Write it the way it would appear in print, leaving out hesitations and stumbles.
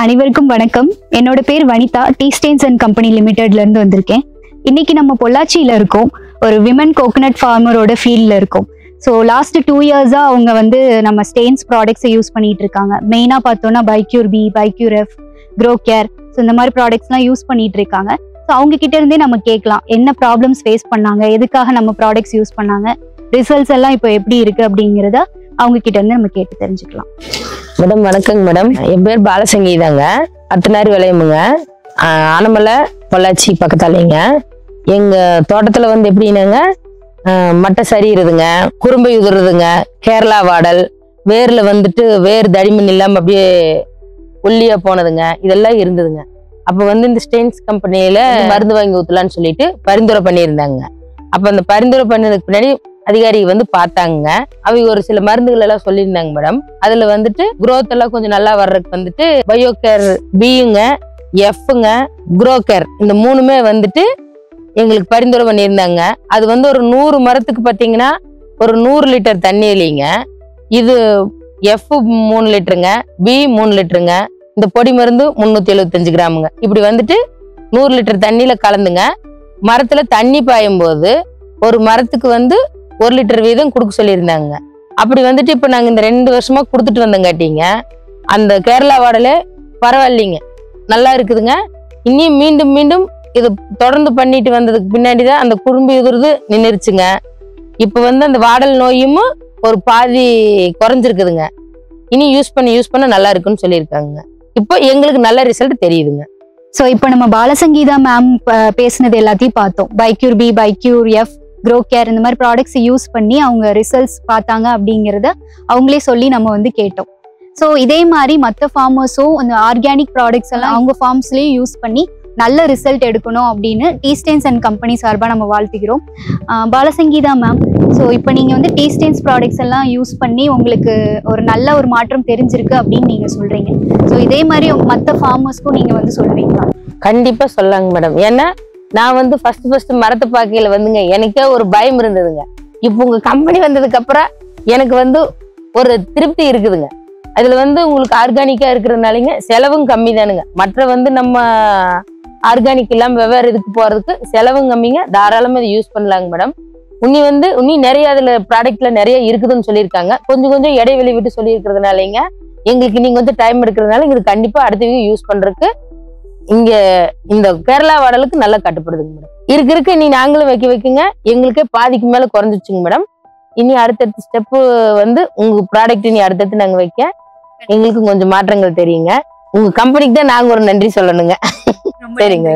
அனைவருக்கும் வணக்கம். என்னோட பேர் Vanitha. T Stanes and company லிமிடெட்ல இருந்து வந்திருக்கேன். இன்னைக்கு நம்ம பொள்ளாச்சியில இருக்கோம். ஒரு விமன் கோகனட் ஃபார்மரோட ஃபீல்ட்ல இருக்கோம். ஸோ லாஸ்ட் 2 இயர்ஸா அவங்க நம்ம ஸ்டெயின்ஸ் ப்ராடக்ட்ஸை யூஸ் பண்ணிட்டு இருக்காங்க. மெயினாக பார்த்தோம்னா Bycure B, Bycure F, grow care, so இந்த மாதிரி ப்ராடக்ட்ஸ்லாம் யூஸ் பண்ணிட்டு இருக்காங்க. ஸோ அவங்க கிட்ட இருந்தே நம்ம கேட்கலாம் என்ன ப்ராப்ளம்ஸ் ஃபேஸ் பண்ணாங்க, எதுக்காக நம்ம ப்ராடக்ட்ஸ் யூஸ் பண்ணாங்க, ரிசல்ட்ஸ் எல்லாம் இப்போ எப்படி இருக்கு அப்படிங்கிறத அவங்க கிட்ட இருந்து நம்ம கேட்டு தெரிஞ்சுக்கலாம். மேடம் வணக்கங்க மேடம். என் பேர் பாலசங்கீதாங்க. அத்தனாரி விளையமுங்க. ஆனமலை பொள்ளாச்சி பக்கத்தாலேங்க. எங்க தோட்டத்துல எப்படின்னாங்க, மட்டை சரியுறதுங்க, குறும்பை உதுறதுங்க, கேரளா வாடல், வேர்ல வேர் தடிமண் இல்லாம அப்படியே ஒல்லியா போனதுங்க, இதெல்லாம் இருந்ததுங்க. அப்ப இந்த ஸ்டெயின்ஸ் கம்பெனியில மருந்து வாங்கி ஊத்தலான்னு சொல்லிட்டு பரிந்துரை பண்ணியிருந்தாங்க. அப்ப அந்த பரிந்துரை பண்ணதுக்கு பின்னாடி அதிகாரி பார்த்தாங்க. அவங்க ஒரு சில மருந்துகள் எல்லாம் சொல்லியிருந்தாங்க மேடம். அதுல குரோத் எல்லாம் கொஞ்சம் நல்லா வர்றதுக்கு பயோகேர் பியுங்க, எஃப்ங்க, க்ரோ கேர், இந்த மூணுமே எங்களுக்கு பரிந்துரை பண்ணியிருந்தாங்க. அது ஒரு 100 மரத்துக்கு பார்த்தீங்கன்னா ஒரு 100 லிட்டர் தண்ணி இல்லைங்க. இது எஃப் 3 லிட்டருங்க, பி 3 லிட்டருங்க, இந்த பொடி மருந்து 375 கிராமுங்க. இப்படி 100 லிட்டர் தண்ணியில கலந்துங்க. மரத்துல தண்ணி பாயும் போது ஒரு மரத்துக்கு 1 லிட்டர் வீதம் கொடுக்க சொல்லியிருந்தாங்க. அப்படி இப்ப நாங்க இந்த 2 வருஷமா கொடுத்துட்டு வந்தங்காட்டிங்க அந்த கேரளா வாடலே பரவாயில்லைங்க, நல்லா இருக்குதுங்க. இன்னும் மீண்டும் மீண்டும் இது தொடர்ந்து பண்ணிட்டு வந்ததுக்கு பின்னாடிதான் அந்த குறும்பு உதிர்வு நின்றுச்சுங்க. இப்ப அந்த வாடல் நோயும் ஒரு பாதி குறைஞ்சிருக்குதுங்க. இனி யூஸ் பண்ண நல்லா இருக்குன்னு சொல்லியிருக்காங்க. இப்போ எங்களுக்கு நல்ல ரிசல்ட் தெரியுதுங்க. ஸோ இப்போ நம்ம பாலசங்கீதா மேம் பேசினது எல்லாத்தையும் பார்த்தோம். பைக்யூர் B, Bycure F, grow care, இந்த மாதிரி ப்ராடக்ட்ஸ் யூஸ் பண்ணி அவங்க ரிசல்ட்ஸ் பார்த்தாங்க அப்படிங்கிறத அவங்களே சொல்லி நம்ம கேட்டோம். ஸோ இதே மாதிரி மற்ற ஃபார்மர்ஸும் அந்த ஆர்கானிக் ப்ராடக்ட்ஸ் எல்லாம் அவங்க ஃபார்ம்ஸ்லேயும் யூஸ் பண்ணி நல்ல ரிசல்ட் எடுக்கணும் அப்படின்னு டீ ஸ்டெயின்ஸ் அண்ட் கம்பெனி சார்பாக நம்ம வாழ்த்துக்கிறோம். பாலசங்கீதா மேம், ஸோ இப்போ நீங்கள் டீ ஸ்டெயின்ஸ் ப்ராடக்ட்ஸ் எல்லாம் யூஸ் பண்ணி உங்களுக்கு ஒரு நல்ல ஒரு மாற்றம் தெரிஞ்சிருக்கு அப்படின்னு நீங்கள் சொல்கிறீங்க. ஸோ இதே மாதிரி மற்ற ஃபார்மர்ஸ்க்கும் நீங்கள் சொல்லுவீங்களா? கண்டிப்பாக சொல்லாங்க மேடம். ஏன்னா நான் ஃபர்ஸ்ட் மரத்தை பார்க்கையில எனக்கே ஒரு பயம் இருந்ததுங்க. இப்போ உங்க கம்பெனி வந்ததுக்கு அப்புறம் எனக்கு ஒரு திருப்தி இருக்குதுங்க. அதுல உங்களுக்கு ஆர்கானிக்கா இருக்கிறதுனாலங்க செலவும் கம்மி தானுங்க. மற்ற நம்ம ஆர்கானிக் இல்லாம வெவ்வேறு இதுக்கு போறதுக்கு செலவும் கம்மிங்க. தாராளமா இதை யூஸ் பண்ணலாங்க மேடம். உன்னி நிறைய அதுல ப்ராடக்ட்ல நிறைய இருக்குதுன்னு சொல்லியிருக்காங்க. கொஞ்சம் இடைவெளி விட்டு சொல்லியிருக்கிறதுனாலங்க எங்களுக்கு நீங்க டைம் எடுக்கிறதுனால இது கண்டிப்பா அடுத்த யூஸ் பண்றதுக்கு இங்க இந்த கேரளா வாடலுக்கு நல்லா கட்டுப்படுதுங்க மேடம். இருக்கு நீ நாங்களும் வைக்குங்க எங்களுக்கே பாதிக்கு மேல குறைஞ்சிச்சுங்க மேடம். இனி அடுத்தடுத்த ஸ்டெப்பு உங்க ப்ராடக்ட் இனி அடுத்தடுத்து நாங்க வைக்க எங்களுக்கு கொஞ்சம் மாற்றங்கள் தெரியுங்க. உங்க கம்பெனிக்கு தான் நாங்க ஒரு நன்றி சொல்லணுங்க. சரிங்க.